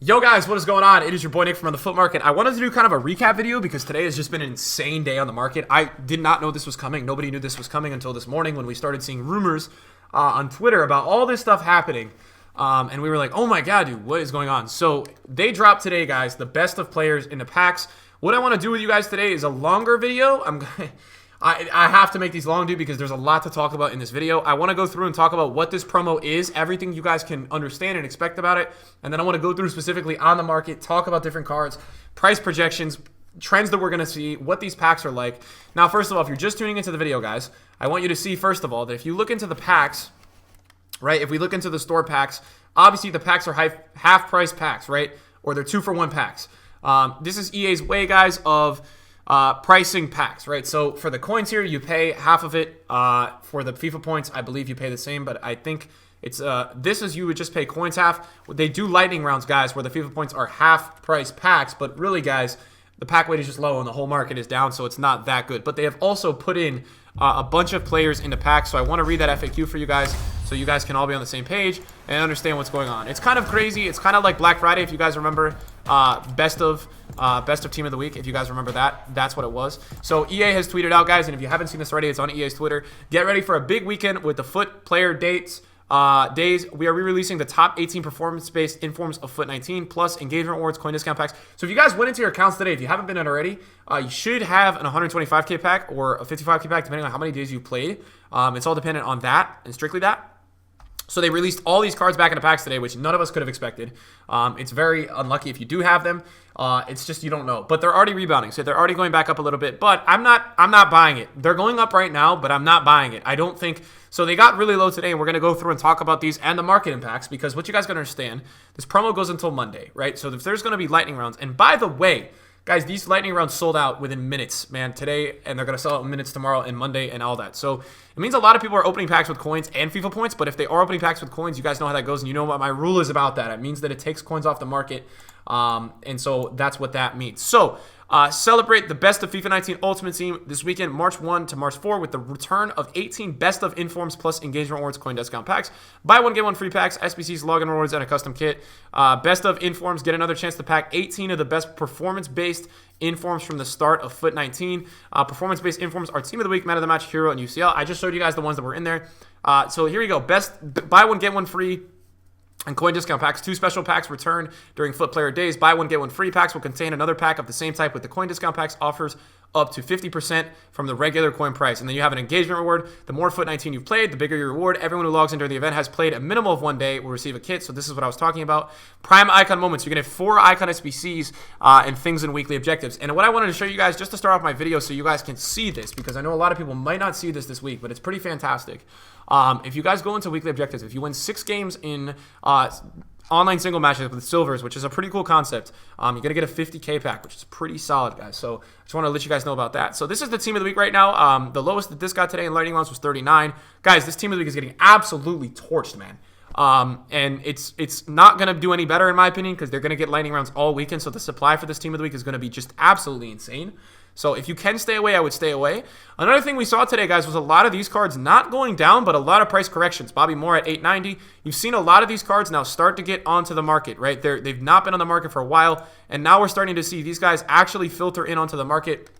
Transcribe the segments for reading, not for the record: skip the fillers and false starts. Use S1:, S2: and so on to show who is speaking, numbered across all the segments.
S1: Yo guys, what is going on? It is your boy Nick from the Foot Market. I wanted to do kind of a recap video because today has just been an insane day on the market. I did not know this was coming. Nobody knew this was coming until this morning when we started seeing rumors on Twitter about all this stuff happening. And we were like, oh my god, dude, what is going on? So they dropped today, guys, the best of players in the packs. What I want to do with you guys today is a longer video. I have to make these long, dude, because there's a lot to talk about in this video. I want to go through and talk about what this promo is, everything you guys can understand and expect about it. And then I want to go through specifically on the market, talk about different cards, price projections, trends that we're going to see, what these packs are like. Now, first of all, if you're just tuning into the video, guys, I want you to see, first of all, that if you look into the packs, right, if we look into the store packs, obviously the packs are half-price packs, right, or they're 2-for-1 packs. This is EA's way, guys, of pricing packs, right? So for the coins here, you pay half of it. For the FIFA points, I believe you pay the same, but I think it's this is you would just pay coins half. They do lightning rounds, guys, where the FIFA points are half price packs, but really, guys, the pack weight is just low and the whole market is down, so it's not that good. But they have also put in a bunch of players into packs, so I want to read that FAQ for you guys so you guys can all be on the same page and understand what's going on. It's kind of crazy. It's kind of like Black Friday, if you guys remember, best of team of the week, if you guys remember that. That's what it was. So EA has tweeted out, guys, and if you haven't seen this already, it's on EA's Twitter. Get ready for a big weekend with the Foot player days. We are re-releasing the top 18 performance-based informs of Foot 19 plus engagement rewards, coin discount packs. So if you guys went into your accounts today, if you haven't been in already, you should have an 125k pack or a 55k pack depending on how many days you played. It's all dependent on that and strictly that. So they released all these cards back into packs today, which none of us could have expected. It's very unlucky if you do have them. It's just you don't know. But they're already rebounding, so they're already going back up a little bit. But I'm not buying it. They're going up right now, but I'm not buying it. I don't think so. They got really low today, and we're gonna go through and talk about these and the market impacts because what you guys gotta understand, this promo goes until Monday, right? So if there's gonna be lightning rounds, and by the way, guys, these lightning rounds sold out within minutes, man, today, and they're going to sell out in minutes tomorrow and Monday and all that. So it means a lot of people are opening packs with coins and FIFA points, but if they are opening packs with coins, you guys know how that goes, and you know what my rule is about that. It means that it takes coins off the market, and so that's what that means. So celebrate the best of FIFA 19 Ultimate Team this weekend, March 1 to March 4, with the return of 18 best of informs plus engagement rewards coin discount packs. Buy one, get one free packs, SBCs, login rewards, and a custom kit. Best of informs, get another chance to pack 18 of the best performance-based informs from the start of Foot 19. Performance-based informs are Team of the Week, Man of the Match, Hero, and UCL. I just showed you guys the ones that were in there. So here we go. Buy one, get one free. And coin discount packs, 2 special packs return during Foot Player Days. Buy one, get one free packs will contain another pack of the same type with the coin discount packs offers up to 50% from the regular coin price. And then you have an engagement reward. The more Foot 19 you've played, the bigger your reward. Everyone who logs in during the event has played a minimum of 1 day will receive a kit. So this is what I was talking about. Prime icon moments. You're going to have 4 icon SBCs and things and weekly objectives. And what I wanted to show you guys, just to start off my video so you guys can see this, because I know a lot of people might not see this week, but it's pretty fantastic. If you guys go into weekly objectives, if you win 6 games in online single matches with silvers, which is a pretty cool concept, you're going to get a 50k pack, which is pretty solid, guys. So I just want to let you guys know about that. So this is the team of the week right now. The lowest that this got today in lightning rounds was 39. Guys, this team of the week is getting absolutely torched, man. And it's not going to do any better, in my opinion, because they're going to get lightning rounds all weekend. So the supply for this team of the week is going to be just absolutely insane. So if you can stay away, I would stay away. Another thing we saw today, guys, was a lot of these cards not going down, but a lot of price corrections. Bobby Moore at 890. You've seen a lot of these cards now start to get onto the market, right? They've not been on the market for a while, and now we're starting to see these guys actually filter in onto the market,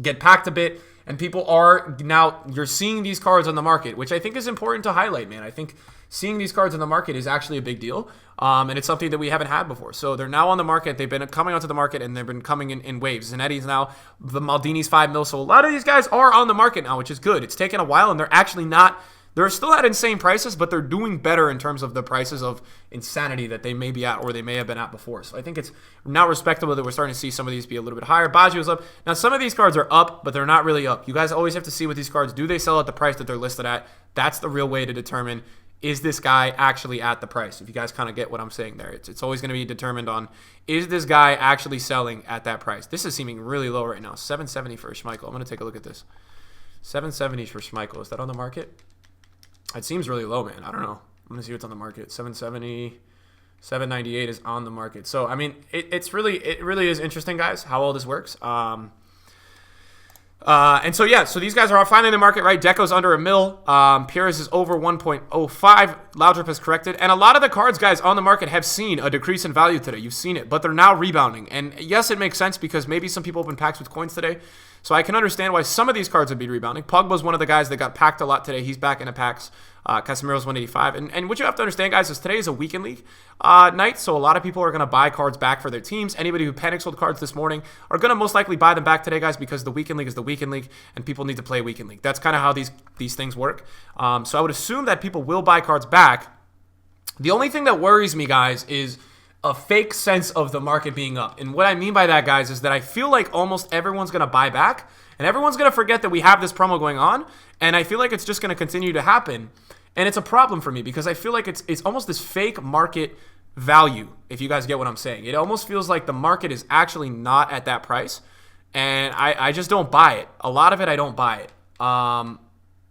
S1: get packed a bit, and people are now, you're seeing these cards on the market, which I think is important to highlight, man. I think seeing these cards on the market is actually a big deal, and it's something that we haven't had before. So they're now on the market. They've been coming onto the market, and they've been coming in waves. Zanetti's now, the Maldini's 5 mil. So a lot of these guys are on the market now, which is good. It's taken a while, and they're actually not, they're still at insane prices, but they're doing better in terms of the prices of insanity that they may be at or they may have been at before. So I think it's now respectable that we're starting to see some of these be a little bit higher. Baggio's up. Now, some of these cards are up, but they're not really up. You guys always have to see with these cards, do they sell at the price that they're listed at? That's the real way to determine, is this guy actually at the price? If you guys kind of get what I'm saying there, it's always going to be determined on, is this guy actually selling at that price? This is seeming really low right now. 770 for Schmeichel. I'm going to take a look at this. 770 for Schmeichel. Is that on the market? It seems really low, man. I don't know. I'm going to see what's on the market. 770, 798 is on the market. So, I mean, it really is interesting, guys, how all this works. And so, yeah, so these guys are all finally in the market, right? Deco's under $1 mil. Pires is over 1.05. Loudrip has corrected. And a lot of the cards, guys, on the market have seen a decrease in value today. You've seen it. But they're now rebounding. And yes, it makes sense because maybe some people open packs with coins today. So I can understand why some of these cards would be rebounding. Pogba's one of the guys that got packed a lot today. He's back into packs. Casemiro's 185. And what you have to understand, guys, is today is a weekend league night. So a lot of people are going to buy cards back for their teams. Anybody who panic sold cards this morning are going to most likely buy them back today, guys, because the weekend league is the weekend league and people need to play weekend league. That's kind of how these things work. So I would assume that people will buy cards back. The only thing that worries me, guys, is a fake sense of the market being up. And what I mean by that, guys, is that I feel like almost everyone's going to buy back and everyone's going to forget that we have this promo going on. And I feel like it's just going to continue to happen. And it's a problem for me because I feel like it's almost this fake market value, if you guys get what I'm saying. It almost feels like the market is actually not at that price. And I just don't buy it. A lot of it, I don't buy it.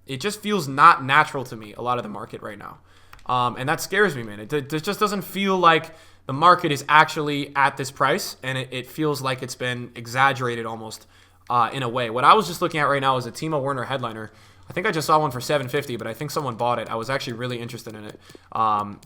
S1: It just feels not natural to me, a lot of the market right now. And that scares me, man. It just doesn't feel like the market is actually at this price. And it feels like it's been exaggerated almost in a way. What I was just looking at right now is a Timo Werner headliner. I think I just saw one for $750, but I think someone bought it. I was actually really interested in it.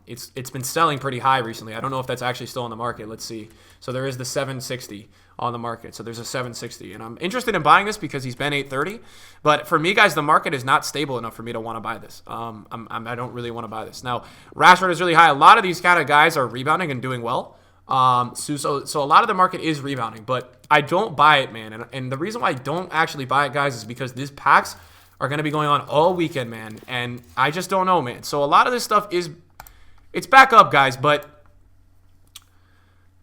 S1: It's been selling pretty high recently. I don't know if that's actually still on the market. Let's see. So there is the 760 on the market. So there's a 760, and I'm interested in buying this because he's been 830. But for me, guys, the market is not stable enough for me to want to buy this. I don't really want to buy this. Now, Rashford is really high. A lot of these kind of guys are rebounding and doing well. So a lot of the market is rebounding, but I don't buy it, man. And the reason why I don't actually buy it, guys, is because these packs are going to be going on all weekend, man. And I just don't know, man. So a lot of this stuff it's back up, guys. But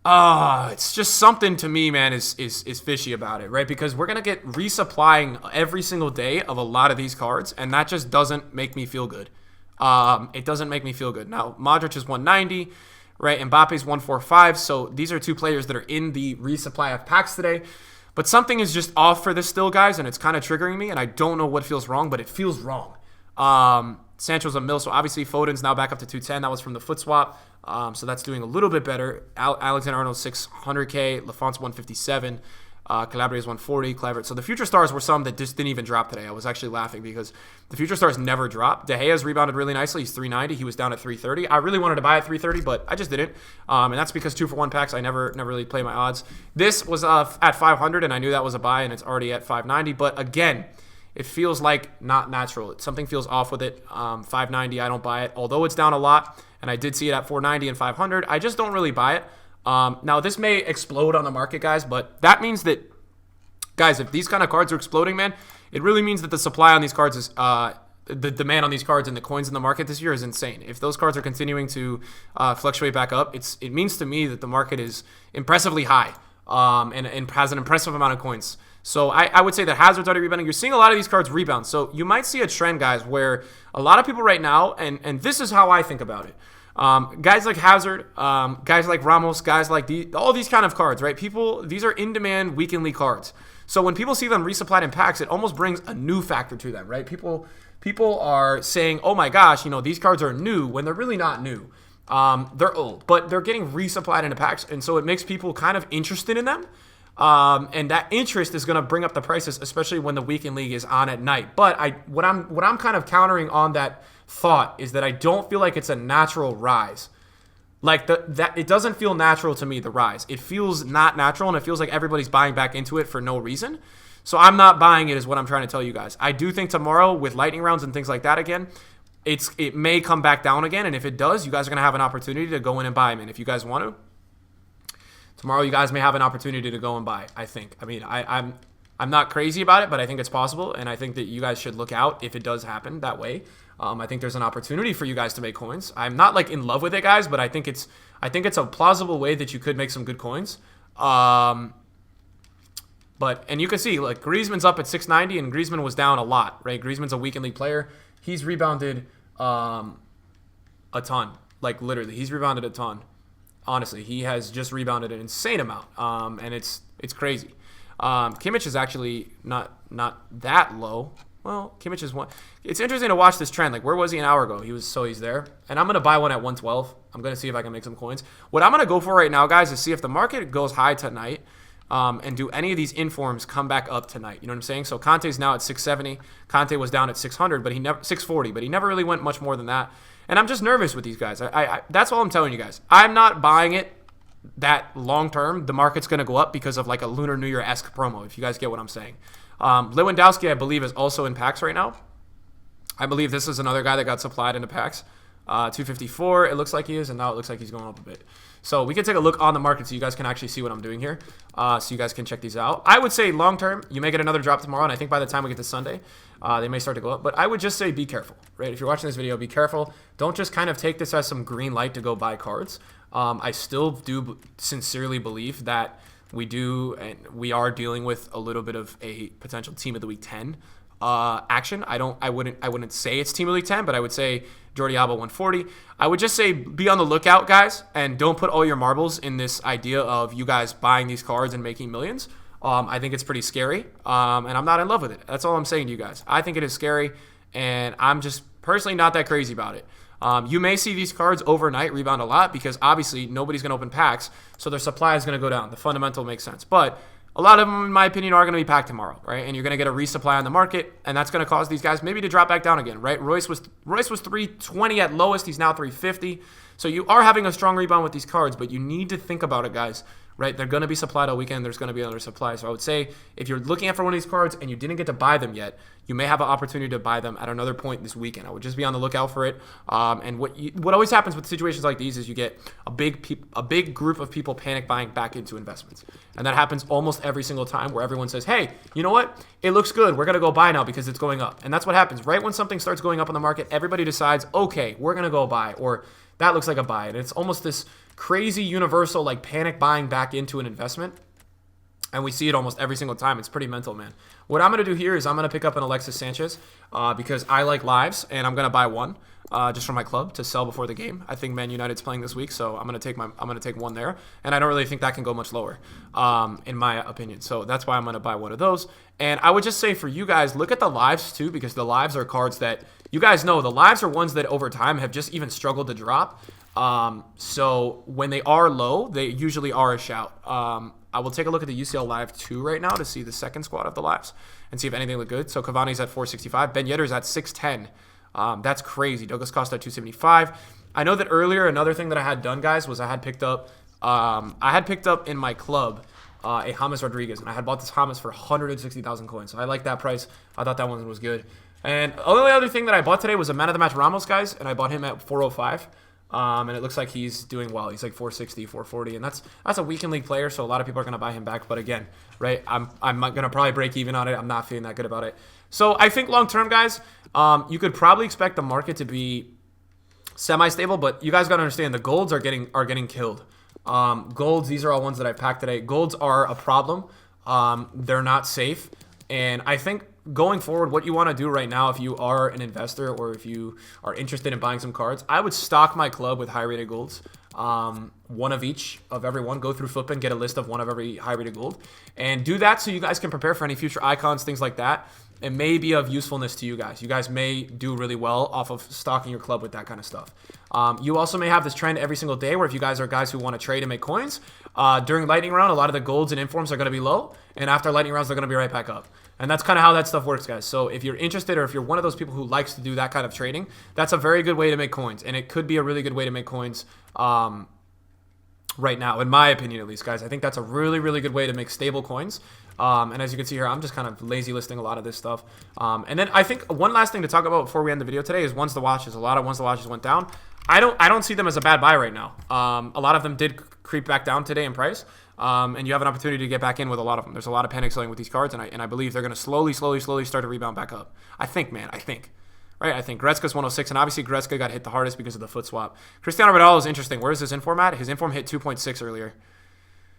S1: it's just something to me, man, is fishy about it, right? Because we're going to get resupplying every single day of a lot of these cards. And that just doesn't make me feel good. It doesn't make me feel good. Now, Modric is 190, right? Mbappe's 145. So these are two players that are in the resupply of packs today. But something is just off for this still, guys, and it's kind of triggering me, and I don't know what feels wrong, but it feels wrong. Sancho's a mil, so obviously Foden's now back up to 210. That was from the foot swap, so that's doing a little bit better. Alexander-Arnold 600K, Lafont's 157, Calabria's 140, Kluivert. So the future stars were some that just didn't even drop today. I was actually laughing because the future stars never drop. De Gea's rebounded really nicely. He's 390. He was down at 330. I really wanted to buy at 330, but I just didn't. And that's because 2-for-1 packs, I never really play my odds. This was at 500, and I knew that was a buy, and it's already at 590. But again, it feels like not natural. Something feels off with it. 590, I don't buy it. Although it's down a lot, and I did see it at 490 and 500, I just don't really buy it. Now, this may explode on the market, guys, but that means that, guys, if these kind of cards are exploding, man, it really means that the supply on these cards is, the demand on these cards and the coins in the market this year is insane. If those cards are continuing to fluctuate back up, it means to me that the market is impressively high and has an impressive amount of coins. So I would say that Hazard's already rebounding. You're seeing a lot of these cards rebound. So you might see a trend, guys, where a lot of people right now, and this is how I think about it. Guys like Hazard, guys like Ramos, guys like all these kind of cards, right? These are in-demand weekly cards. So when people see them resupplied in packs, it almost brings a new factor to them, right? People are saying, oh my gosh, these cards are new when they're really not new. They're old, but they're getting resupplied into packs, and so it makes people kind of interested in them. And that interest is going to bring up the prices, especially when the weekend league is on at night. But what I'm kind of countering on that thought is that I don't feel like it's a natural rise. Like that it doesn't feel natural to me, the rise. It feels not natural, and it feels like everybody's buying back into it for no reason. So I'm not buying it is what I'm trying to tell you guys. I do think tomorrow with lightning rounds and things like that again, it may come back down again, and if it does, you guys are going to have an opportunity to go in and buy them. And if you guys want to, tomorrow you guys may have an opportunity to go and buy, I think. I mean, I'm not crazy about it, but I think it's possible, and I think that you guys should look out if it does happen that way. I think there's an opportunity for you guys to make coins. I'm not like in love with it, guys, but I think it's a plausible way that you could make some good coins. And you can see like Griezmann's up at 690, and Griezmann was down a lot, right? Griezmann's a weekend league player. He's rebounded a ton, like literally, he's rebounded a ton. Honestly, he has just rebounded an insane amount, and it's crazy. Kimmich is actually not that low. Well, Kimmich is one. It's interesting to watch this trend. Like, where was he an hour ago? He's there. And I'm going to buy one at 112. I'm going to see if I can make some coins. What I'm going to go for right now, guys, is see if the market goes high tonight, and do any of these informs come back up tonight. You know what I'm saying? So Conte's now at 670. Conte was down at 600, but 640, but he never really went much more than that. And I'm just nervous with these guys. That's all I'm telling you guys. I'm not buying it that long term the market's going to go up because of like a Lunar New Year-esque promo, if you guys get what I'm saying. Lewandowski, I believe, is also in packs right now. I believe this is another guy that got supplied into packs. 254, it looks like he is, and now it looks like he's going up a bit. So we can take a look on the market so you guys can actually see what I'm doing here. So you guys can check these out. I would say long term, you may get another drop tomorrow, and I think by the time we get to Sunday, they may start to go up. But I would just say be careful, right? If you're watching this video, be careful. Don't just kind of take this as some green light to go buy cards. I still do sincerely believe that we are dealing with a little bit of a potential team of the week 10 action. I wouldn't say it's team of the week 10, but I would say Jordi Alba 140. I would just say be on the lookout, guys, and don't put all your marbles in this idea of you guys buying these cards and making millions. I think it's pretty scary, and I'm not in love with it. That's all I'm saying to you guys. I think it is scary, and I'm just personally not that crazy about it. You may see these cards overnight rebound a lot because obviously nobody's going to open packs, so their supply is going to go down. The fundamental makes sense. But a lot of them, in my opinion, are going to be packed tomorrow, right? And you're going to get a resupply on the market, and that's going to cause these guys maybe to drop back down again, right? Royce was 320 at lowest. He's now 350. So you are having a strong rebound with these cards, but you need to think about it, guys, right? They're going to be supplied all weekend. There's going to be another supply. So I would say if you're looking at for one of these cards and you didn't get to buy them yet, you may have an opportunity to buy them at another point this weekend. I would just be on the lookout for it. And what always happens with situations like these is you get a big group of people panic buying back into investments. And that happens almost every single time where everyone says, hey, you know what? It looks good. We're going to go buy now because it's going up. And that's what happens. Right when something starts going up on the market, everybody decides, okay, we're going to go buy, or that looks like a buy. And it's almost this crazy universal like panic buying back into an investment. And we see it almost every single time. It's pretty mental, man. What I'm going to do here is I'm going to pick up an Alexis Sanchez because I like lives, and I'm going to buy one just from my club to sell before the game. I think Man United's playing this week, so I'm going to take one there, and I don't really think that can go much lower, in my opinion. So that's why I'm going to buy one of those. And I would just say for you guys, look at the lives too, because the lives are cards that you guys know. The lives are ones that over time have just even struggled to drop. So when they are low, they usually are a shout. I will take a look at the UCL Live 2 right now to see the second squad of the lives and see if anything look good. So Cavani's at 465. Ben Yedder's at 610. That's crazy. Douglas Costa at 275. I know that earlier, another thing that I had done, guys, was I had picked up in my club a James Rodriguez, and I had bought this James for 160,000 coins. So I like that price. I thought that one was good. And the only other thing that I bought today was a Man of the Match Ramos, guys, and I bought him at 405. And it looks like he's doing well. He's like 460, 440, and that's a weekend league player, so a lot of people are going to buy him back. But again, right, I'm going to probably break even on it. I'm not feeling that good about it. So I think long term, guys, you could probably expect the market to be semi-stable, but you guys got to understand the golds are getting killed. Golds, these are all ones that I've packed today. Golds are a problem. They're not safe, and I think going forward, what you want to do right now, if you are an investor or if you are interested in buying some cards, I would stock my club with high-rated golds. One of each of every one. Go through Flipin, get a list of one of every high-rated gold, and do that so you guys can prepare for any future icons, things like that. It may be of usefulness to you guys. You guys may do really well off of stocking your club with that kind of stuff. You also may have this trend every single day where if you guys are guys who want to trade and make coins, during lightning round, a lot of the golds and informs are going to be low, and after lightning rounds, they're going to be right back up. And that's kind of how that stuff works, guys. So if you're interested or if you're one of those people who likes to do that kind of trading, that's a very good way to make coins. And it could be a really good way to make coins right now, in my opinion at least, guys. I think that's a really, really good way to make stable coins. And as you can see here, I'm just kind of lazy listing a lot of this stuff. And then I think one last thing to talk about before we end the video today is once the watches. A lot of once the watches went down. I don't see them as a bad buy right now. A lot of them did creep back down today in price. And you have an opportunity to get back in with a lot of them. There's a lot of panic selling with these cards, and I believe they're going to slowly start to rebound back up. I think, man. Right? I think Gretzka's 106, and obviously Gretzka got hit the hardest because of the foot swap. Cristiano Ronaldo is interesting. Where is his inform at? His inform hit 2.6 earlier.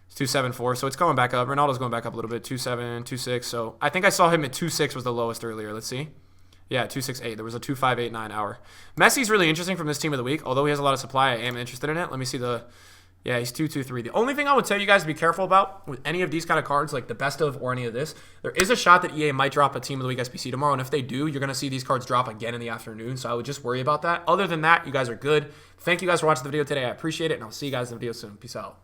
S1: It's 274, so it's going back up. Ronaldo's going back up a little bit, 2.7, 2.6. So I think I saw him at 2.6 was the lowest earlier. Let's see. Yeah, 2.68. There was a 2.589 hour. Messi's really interesting from this team of the week. Although he has a lot of supply, I am interested in it. Let me see the... Yeah, he's 2.23. The only thing I would tell you guys to be careful about with any of these kind of cards, like the best of or any of this, there is a shot that EA might drop a team of the week SBC tomorrow, and if they do, you're going to see these cards drop again in the afternoon, so I would just worry about that. Other than that, you guys are good. Thank you guys for watching the video today. I appreciate it, and I'll see you guys in the video soon. Peace out.